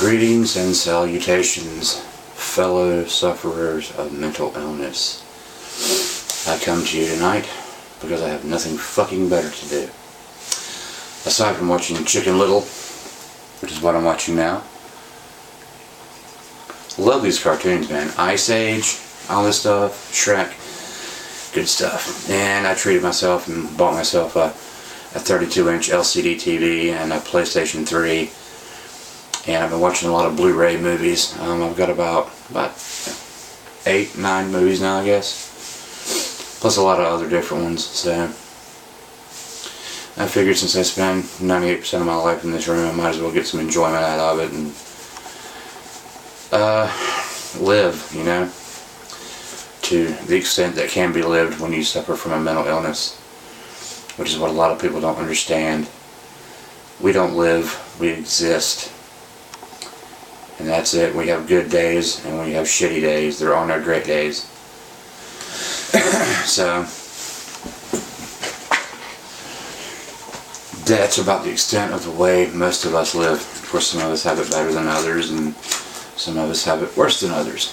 Greetings and salutations, fellow sufferers of mental illness. I come to you tonight because I have nothing fucking better to do. Aside from watching Chicken Little, which is what I'm watching now. Love these cartoons, man. Ice Age, all this stuff, Shrek, good stuff. And I treated myself and bought myself a 32-inch LCD TV and a PlayStation 3. And I've been watching a lot of Blu-ray movies. I've got about 8, 9 movies now, I guess. Plus a lot of other different ones. So I figured since I spend 98% of my life in this room, I might as well get some enjoyment out of it and live, you know, to the extent that can be lived when you suffer from a mental illness, which is what a lot of people don't understand. We don't live, we exist. And that's it. We have good days and we have shitty days. There are no great days. So that's about the extent of the way most of us live. Of course, some of us have it better than others and some of us have it worse than others.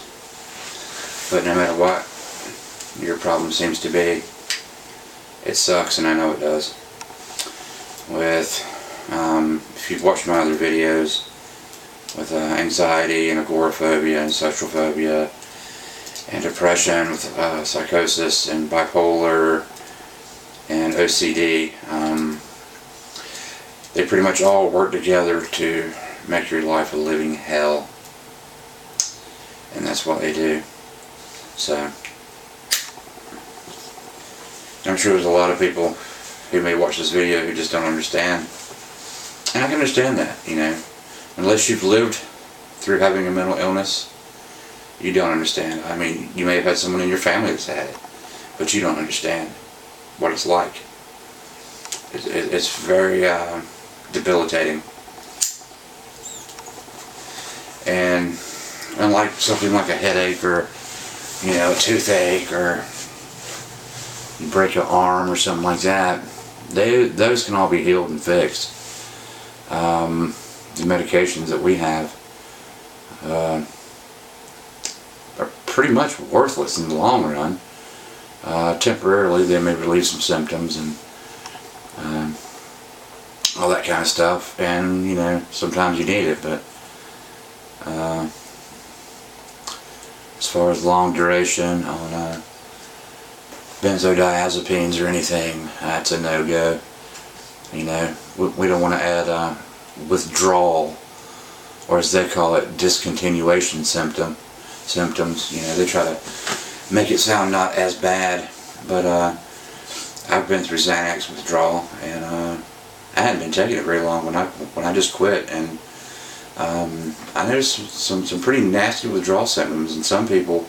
But no matter what your problem seems to be, it sucks, and I know it does. If you've watched my other videos, with anxiety and agoraphobia and social phobia and depression, with psychosis and bipolar and OCD, they pretty much all work together to make your life a living hell, and that's what they do. So I'm sure there's a lot of people who may watch this video who just don't understand, and I can understand that, you know. Unless you've lived through having a mental illness, you don't understand. I mean, you may have had someone in your family that's had it, but you don't understand what it's like. It's very debilitating. And unlike something like a headache or, you know, a toothache, or you break your arm or something like that, those can all be healed and fixed. The medications that we have are pretty much worthless in the long run. Temporarily they may relieve some symptoms and all that kind of stuff, and you know, sometimes you need it, but as far as long duration on benzodiazepines or anything, that's a no-go. You know, we don't want to add withdrawal, or as they call it, discontinuation symptoms. You know, they try to make it sound not as bad, but I've been through Xanax withdrawal, and I hadn't been taking it very long when I just quit, and I noticed some pretty nasty withdrawal symptoms, and some people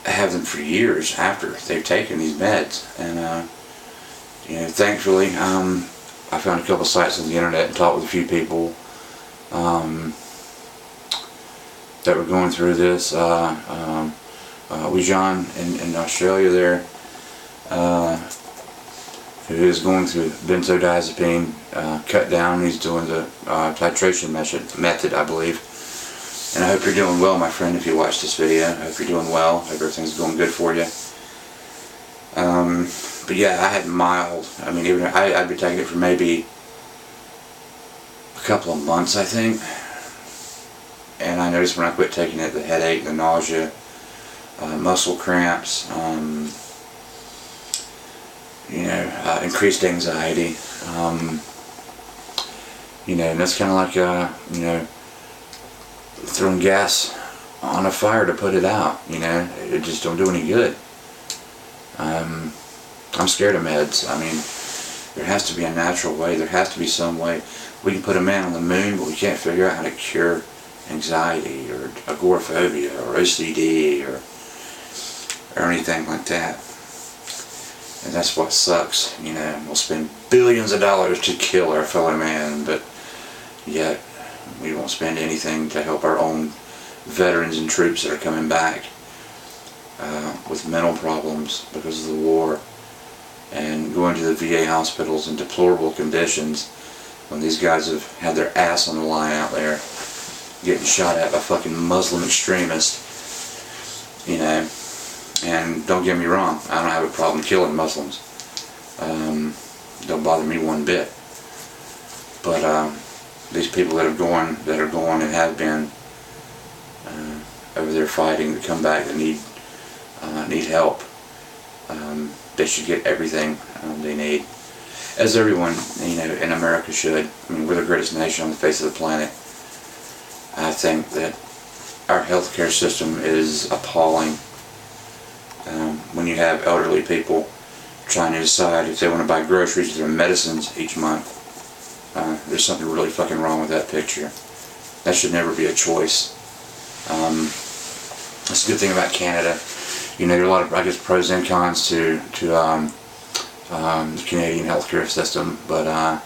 have them for years after they've taken these meds. And you know, thankfully, I found a couple sites on the internet and talked with a few people that were going through this. Wijan in Australia there, who is going through benzodiazepine cut down. He's doing the titration method, I believe. And I hope you're doing well, my friend, if you watch this video. I hope you're doing well. I hope everything's going good for you. But yeah, I had mild, I mean, even I'd been taking it for maybe a couple of months, I think. And I noticed when I quit taking it, the headache, the nausea, muscle cramps, you know, increased anxiety. You know, and that's kind of like, you know, throwing gas on a fire to put it out. You know, it just don't do any good. I'm scared of meds. I mean, there has to be a natural way. There has to be some way. We can put a man on the moon, but we can't figure out how to cure anxiety or agoraphobia or OCD or anything like that. And that's what sucks. You know, we'll spend billions of dollars to kill our fellow man, but yet we won't spend anything to help our own veterans and troops that are coming back with mental problems because of the war, and going to the VA hospitals in deplorable conditions when these guys have had their ass on the line out there. getting shot at by fucking Muslim extremists. You know, and don't get me wrong, I don't have a problem killing Muslims. Don't bother me one bit. But these people that are going and have been over there fighting to come back, that need help. They should get everything they need, as everyone, you know, in America should. I mean, we're the greatest nation on the face of the planet. I think that our healthcare system is appalling. When you have elderly people trying to decide if they want to buy groceries or their medicines each month, there's something really fucking wrong with that picture. That should never be a choice. That's a good thing about Canada. You know, there are a lot of, I guess, pros and cons to the Canadian healthcare system, but I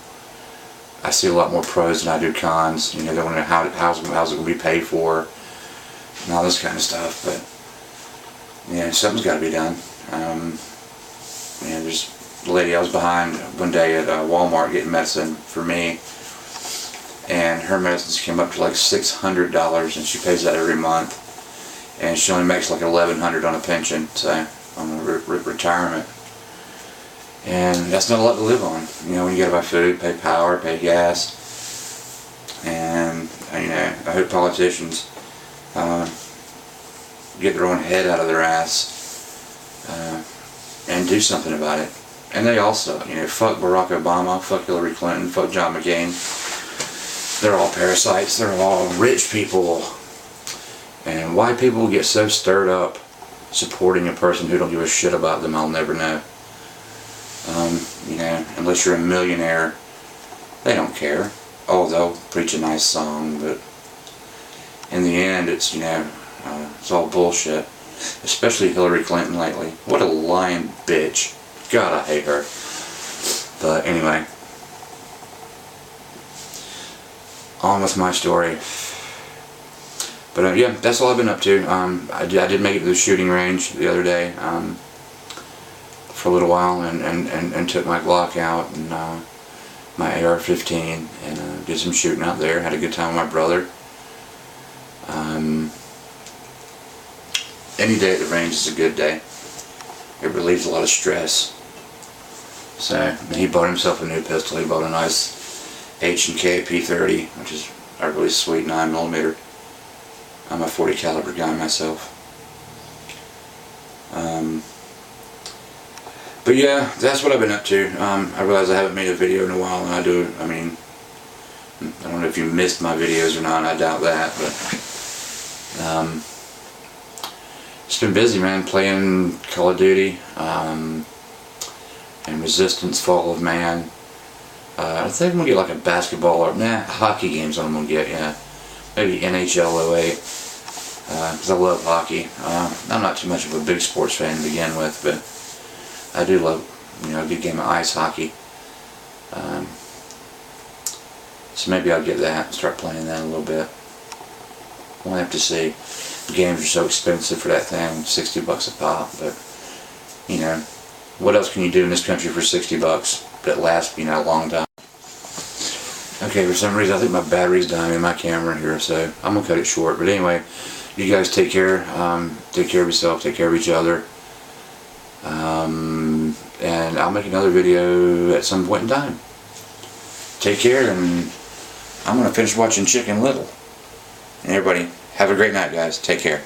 see a lot more pros than I do cons. You know, they want to know how's it going to be paid for, and all this kind of stuff. But yeah, something's got to be done. And there's a lady I was behind one day at Walmart getting medicine for me, and her medicines came up to like $600, and she pays that every month, and she only makes like $1,100 on a pension, so on a retirement, and that's not a lot to live on. You know, when you gotta buy food, pay power, pay gas, and you know, I hope politicians get their own head out of their ass and do something about it. And they also, you know, fuck Barack Obama, fuck Hillary Clinton, fuck John McCain. They're all parasites. They're all rich people. And why people get so stirred up supporting a person who don't give a shit about them, I'll never know. You know, unless you're a millionaire, they don't care. Oh, they'll preach a nice song, but in the end, it's, you know, it's all bullshit. Especially Hillary Clinton lately. What a lying bitch. God, I hate her. But anyway, on with my story. But yeah, that's all I've been up to. I did make it to the shooting range the other day for a little while, and took my Glock out and my AR-15 and did some shooting out there. Had a good time with my brother. Any day at the range is a good day. It relieves a lot of stress. So he bought himself a new pistol. He bought a nice H&K P30, which is a really sweet 9mm. I'm a 40 caliber guy myself. But yeah, that's what I've been up to. I realize I haven't made a video in a while, and I mean, I don't know if you missed my videos or not. I doubt that, but just been busy, man, playing Call of Duty, and Resistance Fall of Man. I think I'm going to get like a basketball or, hockey game's what I'm going to get, yeah. Maybe NHL 08, because I love hockey. I'm not too much of a big sports fan to begin with, but I do love, you know, a good game of ice hockey. So maybe I'll get that and start playing that a little bit. We'll have to see. The games are so expensive for that thing, $60 a pop, but, you know, what else can you do in this country for $60 that lasts, you know, a long time? Okay, for some reason I think my battery's dying in my camera here, so I'm gonna cut it short. But anyway, you guys take care. Take care of yourself. Take care of each other. And I'll make another video at some point in time. Take care, and I'm gonna finish watching Chicken Little. And everybody, have a great night, guys. Take care.